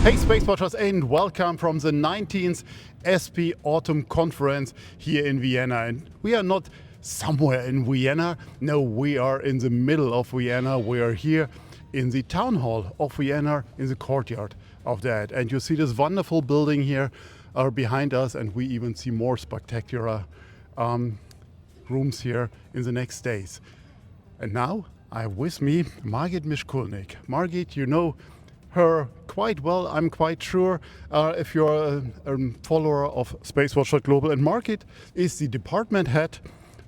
Hey Space Watchers, and welcome from the 19th ESPI Autumn Conference here in Vienna. And we are not somewhere in Vienna, no, we are in the middle of Vienna. We are here in the town hall of Vienna, in the courtyard of that. And you see this wonderful building here behind us, and we even see more spectacular rooms here in the next days. And now I have with me Margit Mischkulnig. Margit, you know her quite well, I'm quite sure, if you're a follower of SpaceWatch.Global. And Margit is the department head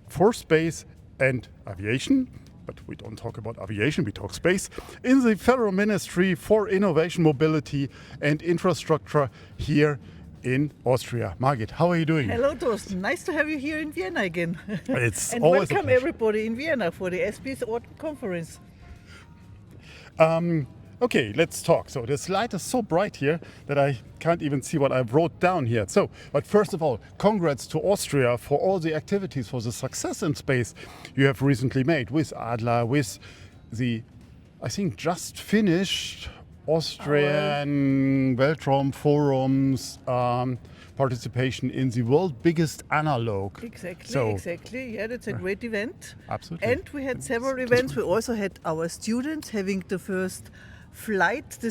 for space and aviation, but we don't talk about aviation, we talk space, in the Federal Ministry for Innovation, Mobility and Infrastructure here in Austria. Margit, how are you doing? Hello, Torsten. Nice to have you here in Vienna again. It's and always welcome everybody in Vienna for the ESPI Autumn Conference. Okay, let's talk. So this light is so bright here that I can't even see what I wrote down here. So, but first of all, congrats to Austria for all the activities, for the success in space you have recently made with Adler, with the, I think, just finished Austrian Weltraumforum's participation in the world's biggest analog. Exactly. Yeah, that's a great event. Absolutely. And we had several events. We also had our students having the first flight, the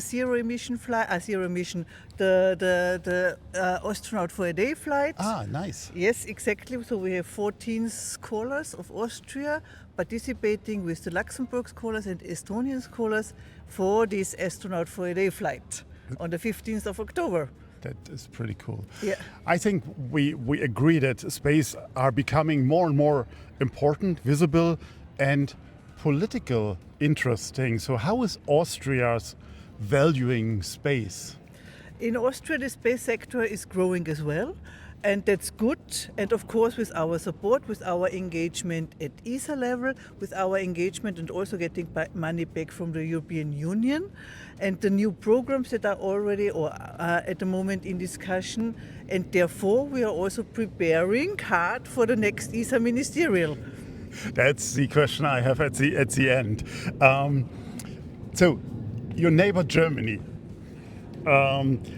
the Astronaut for a day flight. Ah, nice. Yes, exactly. So we have 14 scholars of Austria participating with the Luxembourg scholars and Estonian scholars for this Astronaut for a day flight on the 15th of October. That is pretty cool. Yeah. I think we agree that space are becoming more and more important, visible, and political interesting. So how is Austria's valuing space? In Austria, the space sector is growing as well, and that's good. And of course, with our support, with our engagement at ESA level, with our engagement and also getting money back from the European Union, and the new programs that are already or are at the moment in discussion. And therefore, we are also preparing hard for the next ESA Ministerial. That's the question I have at the end. So, your neighbor Germany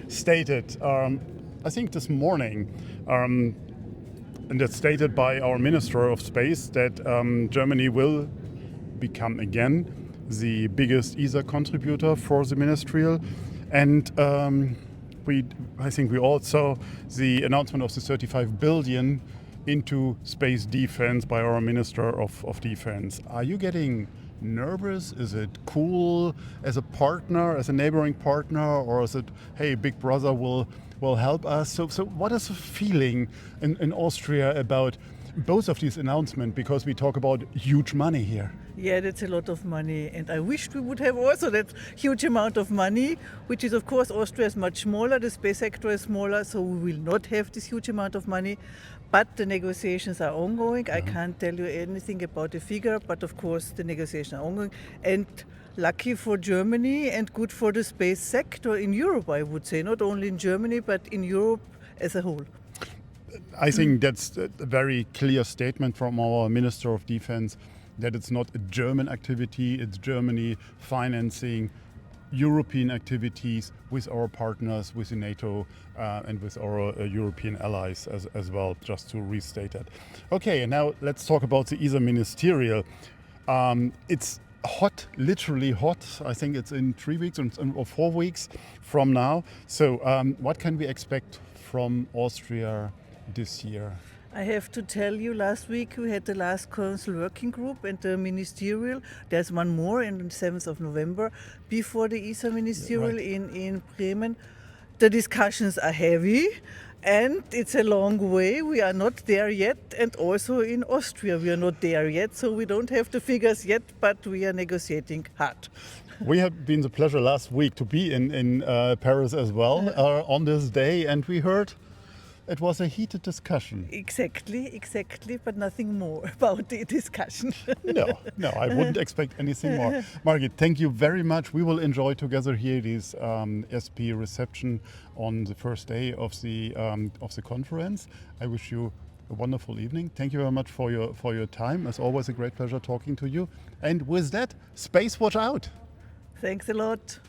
stated, I think this morning, and that's stated by our Minister of Space, that Germany will become again the biggest ESA contributor for the Ministerial. And I think we all saw the announcement of the 35 billion into space defense by our Minister of Defense. Are you getting nervous? Is it cool as a partner, as a neighboring partner, or is it, hey, Big Brother will help us? So what is the feeling in Austria about both of these announcements? Because we talk about huge money here. Yeah, that's a lot of money, and I wished we would have also that huge amount of money, which is, of course, Austria is much smaller, the space sector is smaller, so we will not have this huge amount of money. But the negotiations are ongoing. I can't tell you anything about the figure, but of course the negotiations are ongoing. And lucky for Germany and good for the space sector in Europe, I would say, not only in Germany, but in Europe as a whole. I think that's a very clear statement from our Minister of Defense, that it's not a German activity, it's Germany financing European activities with our partners, with the NATO and with our European allies as well, just to restate that. Okay, and now let's talk about the ESA Ministerial. It's hot, literally hot. I think it's in 3 weeks or 4 weeks from now. So what can we expect from Austria this year? I have to tell you, last week we had the last Council Working Group and the Ministerial. There's one more on the 7th of November before the ESA Ministerial in Bremen. The discussions are heavy and it's a long way. We are not there yet, and also in Austria we are not there yet, so we don't have the figures yet, but we are negotiating hard. We have been the pleasure last week to be in Paris as well on this day, and we heard it was a heated discussion. Exactly, but nothing more about the discussion. No, I wouldn't expect anything more. Margit, thank you very much. We will enjoy together here this ESPI reception on the first day of the conference. I wish you a wonderful evening. Thank you very much for your time. As always, a great pleasure talking to you. And with that, Space Watch out. Thanks a lot.